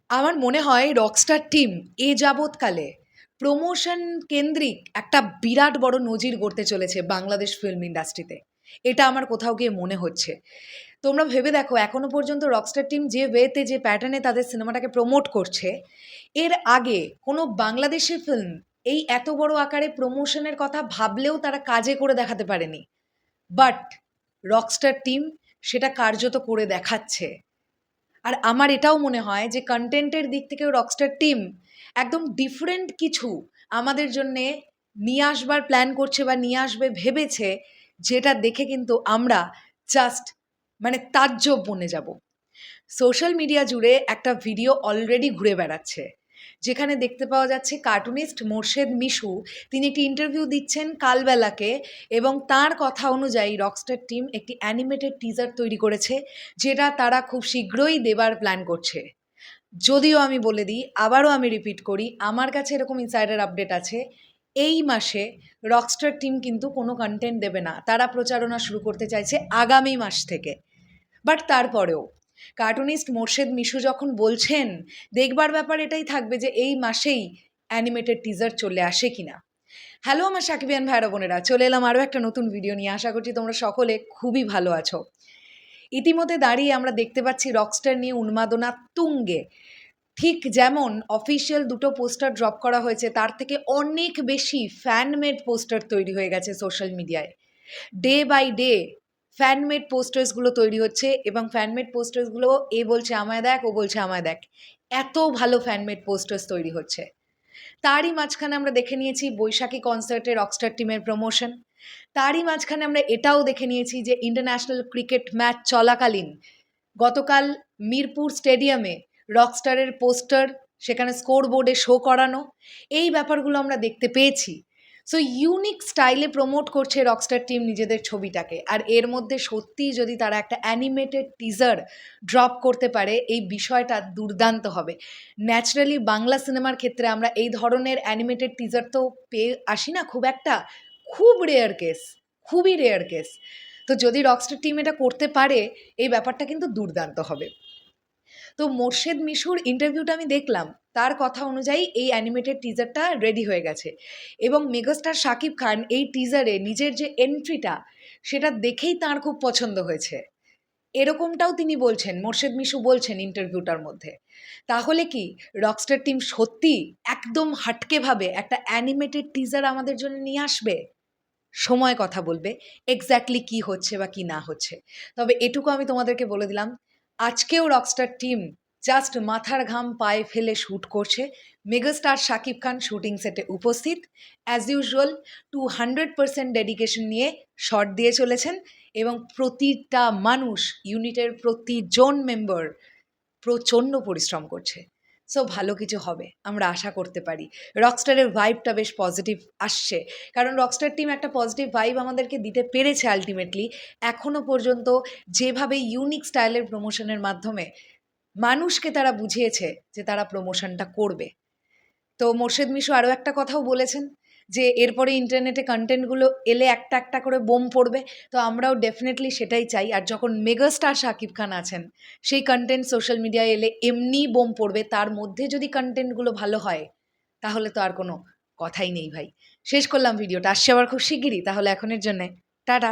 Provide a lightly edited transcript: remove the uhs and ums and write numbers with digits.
আমার মনে হয় রকস্টার টিম এ যাবৎকালে প্রমোশন কেন্দ্রিক একটা বিরাট বড় নজির গড়তে চলেছে বাংলাদেশ ফিল্ম ইন্ডাস্ট্রিতে। এটা আমার কোথাও গিয়ে মনে হচ্ছে। তোমরা ভেবে দেখো এখনো পর্যন্ত রকস্টার টিম যে ওয়েতে যে প্যাটার্নে তাদের সিনেমাটাকে প্রমোট করছে, এর আগে কোনো বাংলাদেশি ফিল্ম এই এত বড় আকারে প্রমোশনের কথা ভাবলেও তারা কাজে করে দেখাতে পারেনি। বাট রকস্টার টিম সেটা কার্যত করে দেখাচ্ছে। আর আমার এটাও মনে হয় যে কন্টেন্টের দিক থেকেও রকস্টার টিম একদম ডিফারেন্ট কিছু আমাদের জন্যে নিয়ে আসবার প্ল্যান করছে বা নিয়ে আসবে ভেবেছে, যেটা দেখে কিন্তু আমরা জাস্ট তাজ্জব বনে যাব। সোশ্যাল মিডিয়া জুড়ে একটা ভিডিও অলরেডি ঘুরে বেড়াচ্ছে, যেখানে দেখতে পাওয়া যাচ্ছে কার্টুনিস্ট মোর্শেদ মিশু তিনি একটি ইন্টারভিউ দিচ্ছেন কালবেলাকে, এবং তার কথা অনুযায়ী রকস্টার টিম একটি অ্যানিমেটেড টিজার তৈরি করেছে, যেটা তারা খুব শীঘ্রই দেবার প্ল্যান করছে। যদিও আমি বলে দিই, আবারও আমি রিপিট করি, আমার কাছে এরকম ইনসাইডার আপডেট আছে, এই মাসে রকস্টার টিম কিন্তু কোনো কন্টেন্ট দেবে না, তারা প্রচারণা শুরু করতে চাইছে আগামী মাস থেকে। বাট তারপরেও কার্টুনিস্ট মোর্শেদ মিশু যখন বলছেন, দেখবার ব্যাপার এটাই থাকবে যে এই মাসেই অ্যানিমেটেড টিজার চলে আসে কিনা। হ্যালো আমার সাকিবিয়ান ভাইরা বোনেরা, চলে এলাম আরও একটা নতুন ভিডিও নিয়ে। আশা করছি তোমরা সকলে খুবই ভালো আছো। ইতিমধ্যে দাঁড়িয়ে আমরা দেখতে পাচ্ছি রকস্টার নিয়ে উন্মাদনা তুঙ্গে। ঠিক যেমন অফিসিয়াল দুটো পোস্টার ড্রপ করা হয়েছে, তার থেকে অনেক বেশি ফ্যানমেড পোস্টার তৈরি হয়ে গেছে সোশ্যাল মিডিয়ায়। ডে বাই ডে ফ্যানমেড পোস্টার্সগুলো তৈরি হচ্ছে, এবং ফ্যানমেড পোস্টার্সগুলো এ বলছে আমায় দেখ, ও বলছে আমায় দেখ, এত ভালো ফ্যানমেড পোস্টার্স তৈরি হচ্ছে। তারই মাঝখানে আমরা দেখে নিয়েছি বৈশাখী কনসার্টে রকস্টার টিমের প্রমোশন। তারই মাঝখানে আমরা এটাও দেখে নিয়েছি যে ইন্টারন্যাশনাল ক্রিকেট ম্যাচ চলাকালীন গতকাল মিরপুর স্টেডিয়ামে রকস্টারের পোস্টার সেখানে স্কোর বোর্ডে শো করানো, এই ব্যাপারগুলো আমরা দেখতে পেয়েছি। সো ইউনিক স্টাইলে প্রমোট করছে রকস্টার টিম নিজেদের ছবিটাকে, আর এর মধ্যে সত্যিই যদি তারা একটা অ্যানিমেটেড টিজার ড্রপ করতে পারে, এই বিষয়টা দুর্দান্ত হবে। ন্যাচারালি বাংলা সিনেমার ক্ষেত্রে আমরা এই ধরনের অ্যানিমেটেড টিজার তো পেয়ে আসি না খুব একটা, খুব রেয়ার কেস, খুবই রেয়ার কেস। তো যদি রকস্টার টিম এটা করতে পারে, এই ব্যাপারটা কিন্তু দুর্দান্ত হবে। তো মোর্শেদ মিশুর ইন্টারভিউটা আমি দেখলাম, তার কথা অনুযায়ী এই অ্যানিমেটেড টিজারটা রেডি হয়ে গেছে, এবং মেগাস্টার শাকিব খান এই টিজারে নিজের যে এন্ট্রিটা সেটা দেখেই তার খুব পছন্দ হয়েছে, এরকমটাও তিনি বলছেন, মোর্শেদ মিশু বলছেন ইন্টারভিউটার মধ্যে। তাহলে কি রকস্টার টিম সত্যি একদম হাটকেভাবে একটা অ্যানিমেটেড টিজার আমাদের জন্য নিয়ে আসবে? সময় কথা বলবে এক্স্যাক্টলি কি হচ্ছে বা কি না হচ্ছে। তবে এটুকু আমি তোমাদেরকে বলে দিলাম, আজকেও রকস্টার টিম জাস্ট মাথার ঘাম পায়ে ফেলে শ্যুট করছে। মেগাস্টার শাকিব খান শুটিং সেটে উপস্থিত, অ্যাজ ইউজুয়াল 200% ডেডিকেশন নিয়ে শট দিয়ে চলেছেন, এবং প্রতিটা মানুষ, ইউনিটের প্রতিজন মেম্বার প্রচণ্ড পরিশ্রম করছে। সো ভালো কিছু হবে আমরা আশা করতে পারি। রকস্টারের ভাইবটা বেশ পজিটিভ আসছে, কারণ রকস্টার টিম একটা পজিটিভ ভাইব আমাদেরকে দিতে পেরেছে আলটিমেটলি। এখনও পর্যন্ত যেভাবে ইউনিক স্টাইলের প্রমোশনের মাধ্যমে মানুষকে তারা বুঝিয়েছে যে তারা প্রমোশনটা করবে। তো মোর্শেদ মিশু আরও একটা কথাও বলেছেন যে এরপরে ইন্টারনেটে কন্টেন্টগুলো এলে একটা একটা করে বোম পড়বে। তো আমরাও ডেফিনেটলি সেটাই চাই। আর যখন মেগাস্টার শাকিব খান আছেন, সেই কন্টেন্ট সোশ্যাল মিডিয়ায় এলে এমনিই বোম পড়বে। তার মধ্যে যদি কন্টেন্টগুলো ভালো হয়, তাহলে তো আর কোনো কথাই নেই ভাই। শেষ করলাম ভিডিওটা, আসছে আবার খুব শিগগিরই। তাহলে এখনের জন্যে টাটা।